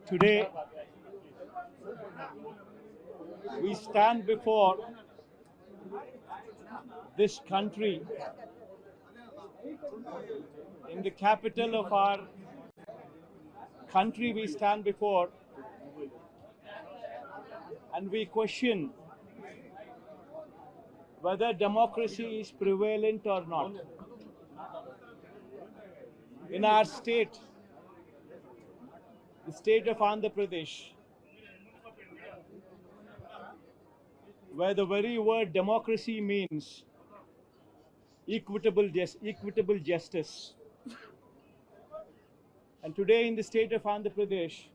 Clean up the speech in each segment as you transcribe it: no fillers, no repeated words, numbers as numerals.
Today, we stand before this country in the capital of our country. We stand before and we question whether democracy is prevalent or not. In our state, the state of Andhra Pradesh, where the very word democracy means equitable justice. And today in the state of Andhra Pradesh,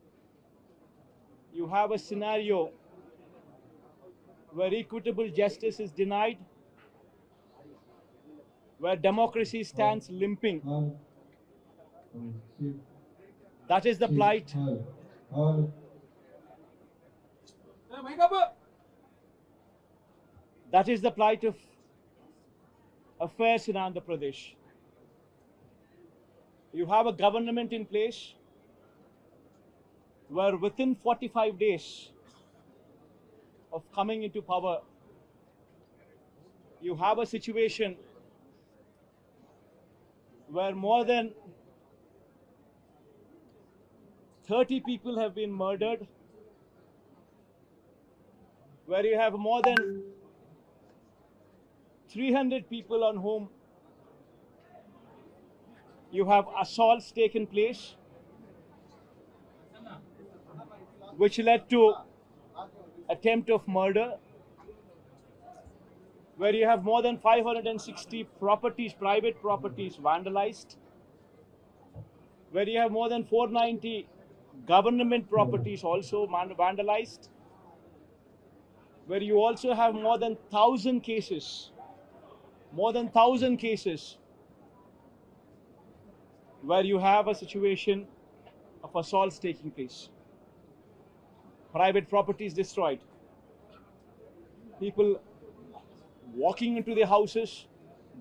you have a scenario where equitable justice is denied, where democracy stands limping. That is the plight. That is the plight of affairs in Andhra Pradesh. You have a government in place where within 45 days of coming into power, you have a situation where more than 30 people have been murdered, where you have more than 300 people on whom you have assaults taken place, which led to attempt of murder, where you have more than 560 properties, private properties vandalized, where you have more than 490 government properties also vandalized, where you also have more than 1,000 cases, where you have a situation of assaults taking place. Private properties destroyed. People walking into their houses,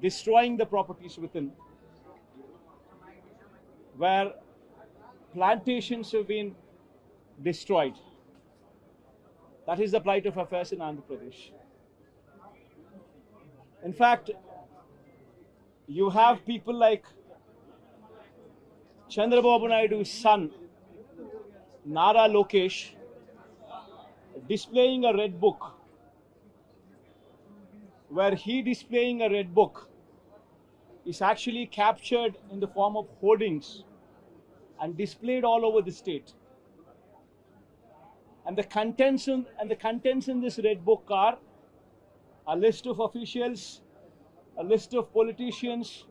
destroying the properties within. Where plantations have been destroyed. That is the plight of affairs in Andhra Pradesh. In fact, you have people like Chandrababu Naidu's son, Nara Lokesh, displaying a red book, where he displaying a red book is actually captured in the form of hoardings and displayed all over the state. And the contents in this red book are a list of officials, a list of politicians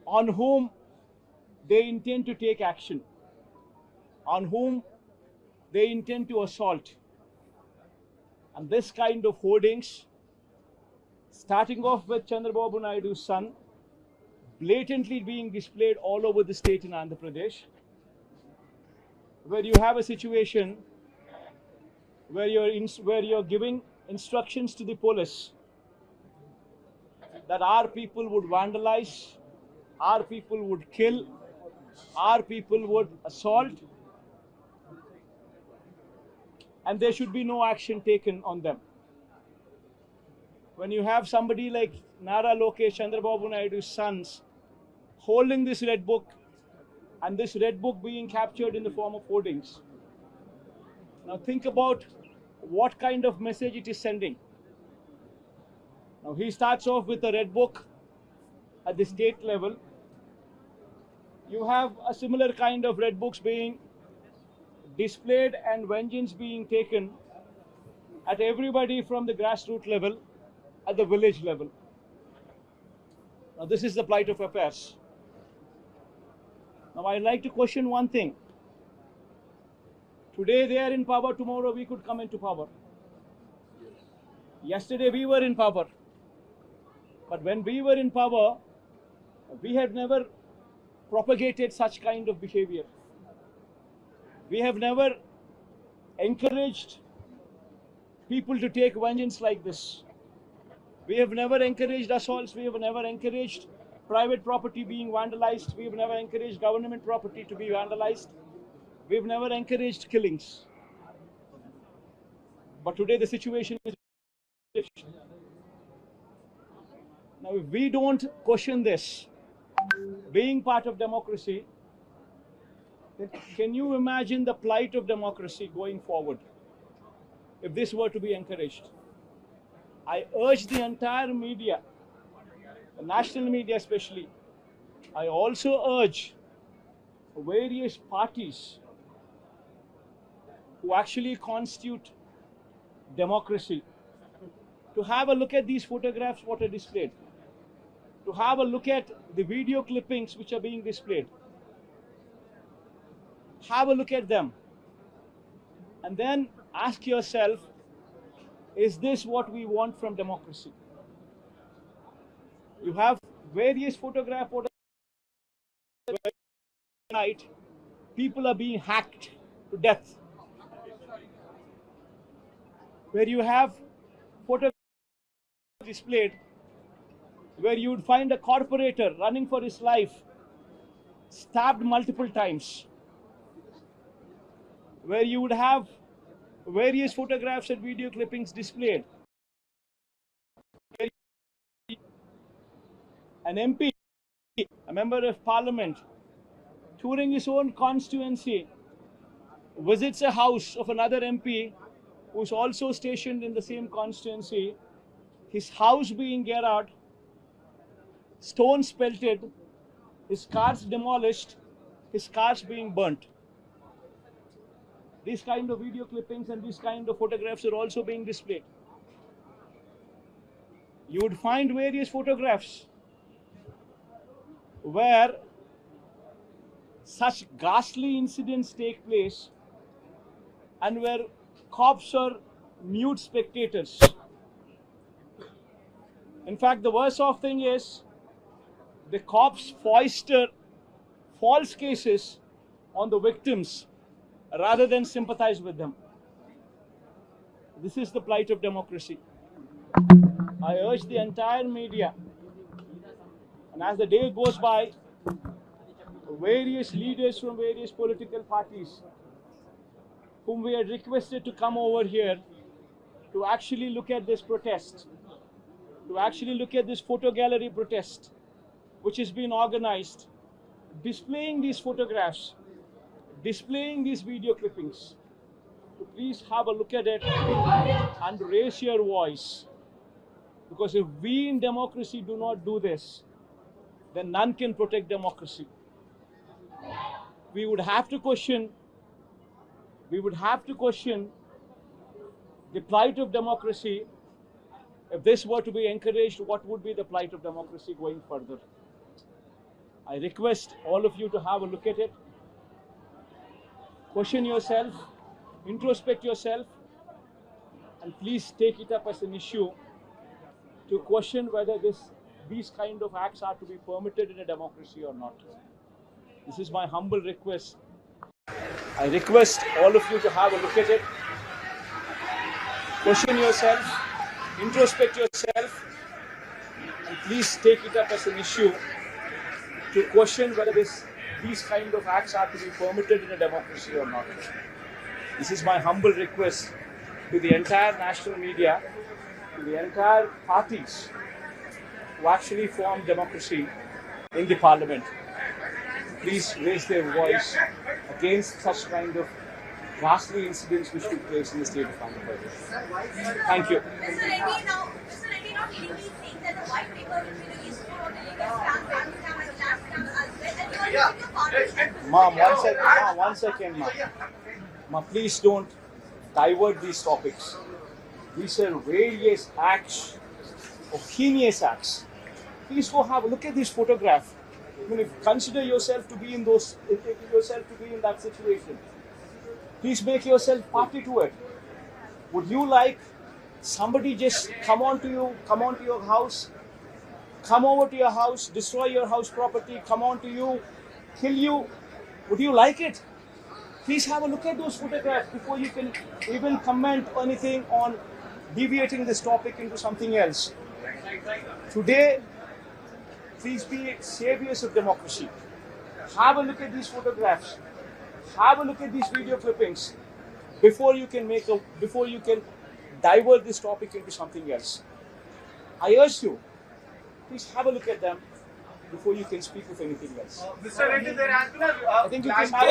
on whom they intend to take action, on whom they intend to assault. And this kind of hoardings, starting off with Chandrababu Naidu's son, blatantly being displayed all over the state in Andhra Pradesh, where you have a situation where you're giving instructions to the police that our people would vandalize, our people would kill, our people would assault, and there should be no action taken on them. When you have somebody like Nara Lokesh, Chandrababu Naidu's sons, holding this red book, and this red book being captured in the form of hoardings. Now think about what kind of message it is sending. Now he starts off with a red book at the state level. You have a similar kind of red books being displayed and vengeance being taken at everybody from the grassroots level, at the village level. Now this is the plight of affairs. Now I'd like to question one thing. Today they are in power, tomorrow we could come into power. Yesterday we were in power. But when we were in power, we have never propagated such kind of behavior. We have never encouraged people to take vengeance like this. We have never encouraged assaults. We have never encouraged private property being vandalized. We've never encouraged government property to be vandalized. We've never encouraged killings. But today the situation is different. Now, if we don't question this, being part of democracy, then can you imagine the plight of democracy going forward if this were to be encouraged? I urge the entire media, the national media especially, I also urge various parties who actually constitute democracy to have a look at these photographs what are displayed, to have a look at the video clippings which are being displayed. Have a look at them and then ask yourself, is this what we want from democracy? You have various photographs night, people are being hacked to death. Where you have photographs displayed where you would find a corporator running for his life, stabbed multiple times. Where you would have various photographs and video clippings displayed. An MP, a member of parliament, touring his own constituency, visits a house of another MP who's also stationed in the same constituency, his house being garroted, stones pelted, his cars demolished, his cars being burnt. These kind of video clippings and these kind of photographs are also being displayed. You would find various photographs where such ghastly incidents take place and where cops are mute spectators. In fact, the worst off thing is the cops foist false cases on the victims rather than sympathize with them. This is the plight of democracy. I urge the entire media, and as the day goes by, various leaders from various political parties whom we had requested to come over here to actually look at this protest, to actually look at this photo gallery protest which has been organized, displaying these photographs, displaying these video clippings, to please have a look at it and raise your voice. Because if we in democracy do not do this, then none can protect democracy. We would have to question the plight of democracy. If this were to be encouraged, what would be the plight of democracy going further? I request all of you to have a look at it. Question yourself, introspect yourself, and please take it up as an issue to question whether these kind of acts are to be permitted in a democracy or not. This is my humble request. I request all of you to have a look at it. Question yourself, introspect yourself, and please take it up as an issue to question whether these kind of acts are to be permitted in a democracy or not. This is my humble request to the entire national media, to the entire parties who actually form democracy in the parliament. Please raise their voice against such kind of ghastly incidents which took place in the state of Andhra Pradesh. Thank you. Mr. Reddy, now clearly saying that the white paper will be released for the illegal scam, family scam and last scam as well, and you are using the Ma'am, one second, ma'am. Ma'am, please don't divert these topics. These are various acts, of heinous acts. Please go have a look at this photograph. I mean, if you consider yourself to be in that situation, please make yourself party to it. Would you like somebody just come onto your house, come over to your house, destroy your house property, come onto you, kill you? Would you like it? Please have a look at those photographs before you can even comment anything on deviating this topic into something else. Please be saviors of democracy. Have a look at these photographs. Have a look at these video clippings before you can divert this topic into something else. I urge you, please have a look at them before you can speak of anything else. Mr. Reddy, there has been a I think you can have